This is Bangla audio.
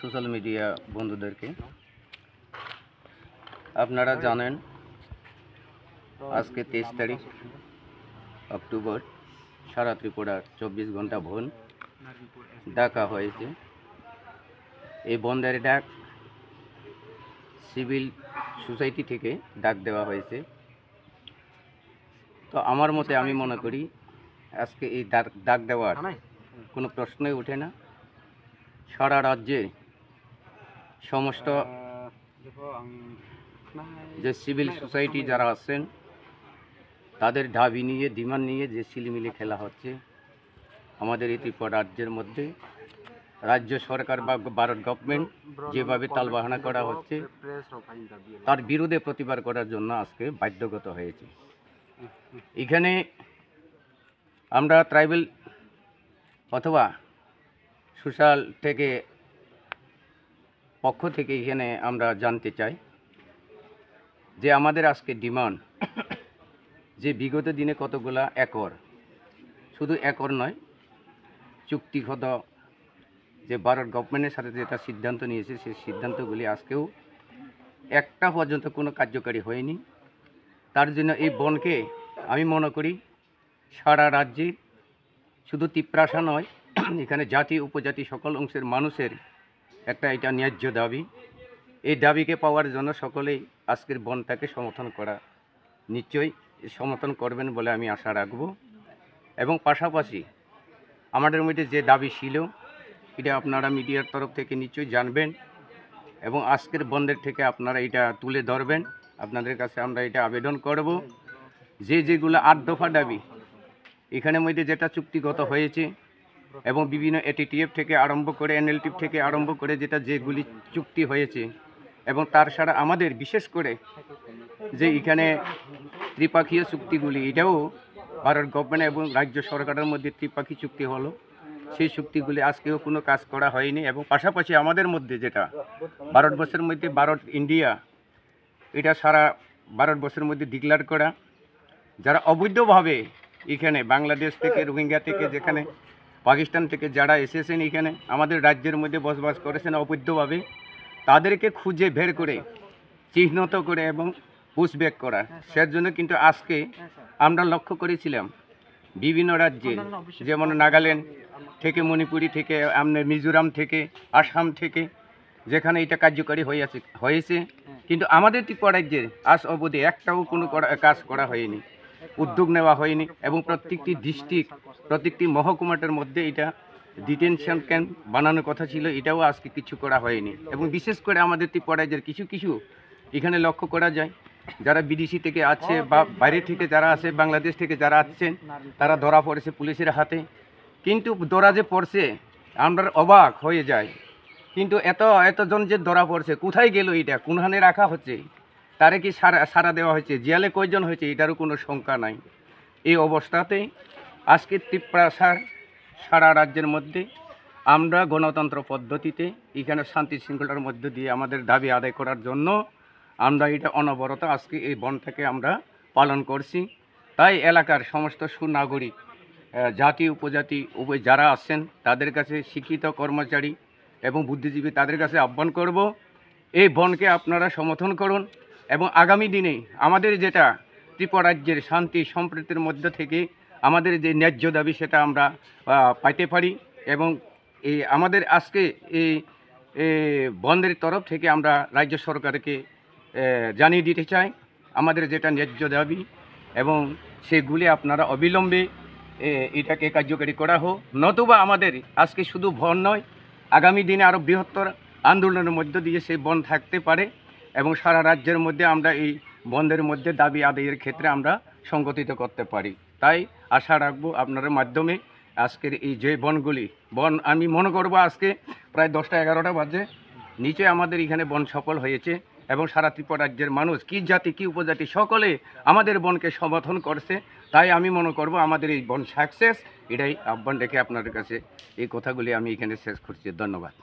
সোশ্যাল মিডিয়া বন্ধুদেরকে। আপনারা জানেন আজকে 23 তারিখ অক্টোবর, সারা ত্রিপুরার 24 ঘন্টা বন ডাকা হয়েছে। এই বন্ধের ডাক সিভিল সোসাইটি থেকে ডাক দেওয়া হয়েছে। তো আমার মতে আমি মনে করি আজকে এই ডাক দেওয়ার কোনো প্রশ্নই ওঠে না। সারা রাজ্যে সমস্ত যে সিভিল সোসাইটি যারা আছেন তাদের দাবি নিয়ে, ডিমান্ড নিয়ে যে ছিলিমিলি খেলা হচ্ছে আমাদের এই ত্রিপুরা রাজ্যের মধ্যে, রাজ্য সরকার বা ভারত গভর্নমেন্ট যেভাবে তালবাহানা করা হচ্ছে তার বিরুদ্ধে প্রতিবাদ করার জন্য আজকে বাধ্যগত হয়েছে। এখানে আমরা ট্রাইবেল অথবা সোশ্যাল থেকে পক্ষ থেকে এখানে আমরা জানতে চাই যে আমাদের আজকে ডিমান্ড যে বিগত দিনে কতগুলা একর, শুধু একর নয়, চুক্তিগত যে ভারত গভর্নমেন্টের সাথে যেটা সিদ্ধান্ত নিয়েছে সেই সিদ্ধান্তগুলি আজকেও একটা পর্যন্ত কোনো কার্যকারী হয়নি। তার জন্য এই বনকে আমি মনে করি সারা রাজ্যে শুধু তিপ্রাসা নয়, এখানে জাতি উপজাতি সকল অংশের মানুষের একটা এটা ন্যায্য দাবি। এই দাবিকে পাওয়ার জন্য সকলেই আজকের বনটাকে সমর্থন করা নিশ্চয়ই সমর্থন করবেন বলে আমি আশা রাখব। এবং পাশাপাশি আমাদের মধ্যে যে দাবি ছিল এটা আপনারা মিডিয়ার তরফ থেকে নিশ্চয়ই জানবেন এবং আজকের বন্ধের থেকে আপনারা এটা তুলে ধরবেন। আপনাদের কাছে আমরা এটা আবেদন করব যেগুলো 8 দফা দাবি এখানের মধ্যে যেটা চুক্তিগত হয়েছে এবং বিভিন্ন এটিটিএফ থেকে আরম্ভ করে এনএলটিএফ থেকে আরম্ভ করে যেগুলি চুক্তি হয়েছে এবং তার ছাড়া আমাদের বিশেষ করে যে এখানে ত্রিপাক্ষীয় চুক্তিগুলি, এটাও ভারত গভর্নমেন্ট এবং রাজ্য সরকারের মধ্যে ত্রিপাক্ষী চুক্তি হলো, সেই চুক্তিগুলি আজকেও কোনো কাজ করা হয়নি। এবং পাশাপাশি আমাদের মধ্যে যেটা ভারতবর্ষের মধ্যে ভারত ইন্ডিয়া, এটা সারা ভারতবর্ষের মধ্যে ডিক্লেয়ার করা, যারা অবৈধভাবে এখানে বাংলাদেশ থেকে, রোহিঙ্গা থেকে, যেখানে পাকিস্তান থেকে যারা এসেছেন এখানে আমাদের রাজ্যের মধ্যে বসবাস করেছেন অবৈধভাবে, তাদেরকে খুঁজে বের করে চিহ্নিত করে এবং পুশব্যাক করা। সের জন্য কিন্তু আজকে আমরা লক্ষ্য করেছিলাম বিভিন্ন রাজ্যে, যেমন নাগাল্যান্ড থেকে, মণিপুরি থেকে, আপনার মিজোরাম থেকে, আসাম থেকে, যেখানে এটা কার্যকারী হয়েছে, কিন্তু আমাদের ত্রিপুরা রাজ্যের আজ অবধি একটাও কোনো কাজ করা হয়নি, উদ্যোগ নেওয়া হয়নি। এবং প্রত্যেকটি ডিস্ট্রিক্ট, প্রত্যেকটি মহকুমাটার মধ্যে এটা ডিটেনশন ক্যাম্প বানানোর কথা ছিল, এটাও আজকে কিছু করা হয়নি। এবং বিশেষ করে আমাদের ত্রিপুরা রাজ্যের কিছু এখানে লক্ষ্য করা যায় যারা বিদেশি থেকে আছে বা বাইরে থেকে যারা আছে, বাংলাদেশ থেকে যারা আসছেন, তারা ধরা পড়েছে পুলিশের হাতে। কিন্তু ধরা যে পড়ছে আমরা অবাক হয়ে যাই, কিন্তু এতজন যে ধরা পড়ছে কোথায় গেল, এটা কোনখানে রাখা হচ্ছে, তারে কি সারা দেওয়া হয়েছে, জেলে কয়জন হয়েছে এটারও কোনো সংখ্যা নাই। এই অবস্থাতে আজকে ত্রিপুরার সারা রাজ্যের মধ্যে আমরা গণতন্ত্র পদ্ধতিতে এখানে শান্তি শৃঙ্খলার মধ্য দিয়ে আমাদের দাবি আদায় করার জন্য আমরা এটা অনবরত আজকে এই বনটাকে আমরা পালন করছি। তাই এলাকার সমস্ত সুনাগরিক, জাতি উপজাতি উভয় যারা আছেন তাদের কাছে, শিক্ষিত কর্মচারী এবং বুদ্ধিজীবী, তাদের কাছে আহ্বান করব এই বনকে আপনারা সমর্থন করুন এবং আগামী দিনে আমাদের যেটা ত্রিপুরা রাজ্যের শান্তি সম্প্রীতির মধ্য থেকে আমাদের যে ন্যায্য দাবি সেটা আমরা পাইতে পারি। এবং এই আমাদের আজকে এই বন্ধের তরফ থেকে আমরা রাজ্য সরকারকে জানিয়ে দিতে চাই আমাদের যেটা ন্যায্য দাবি, এবং সেগুলি আপনারা অবিলম্বে এটাকে কার্যকারী করা হোক। নতুবা আমাদের আজকে শুধু বন নয়, আগামী দিনে আরও বৃহত্তর আন্দোলনের মধ্য দিয়ে সেই বন থাকতে পারে এবং সারা রাজ্যের মধ্যে আমরা এই বন্ধের মধ্যে দাবি আদায়ের ক্ষেত্রে আমরা সংগঠিত করতে পারি। তাই আশা রাখবো আপনাদের মাধ্যমে আজকের এই যে বন আমি মনে করবো আজকে প্রায় 10টা-11টা বাজে নিচে আমাদের এখানে বন সফল হয়েছে এবং সারা ত্রিপুরা রাজ্যের মানুষ, কি জাতি কি উপজাতি, সকলে আমাদের বনকে সমর্থন করছে। তাই আমি মনে করব আমাদের এই বন সাকসেস, এটাই আহ্বান রেখে আপনাদের কাছে এই কথাগুলি আমি এখানে শেষ করছি। ধন্যবাদ।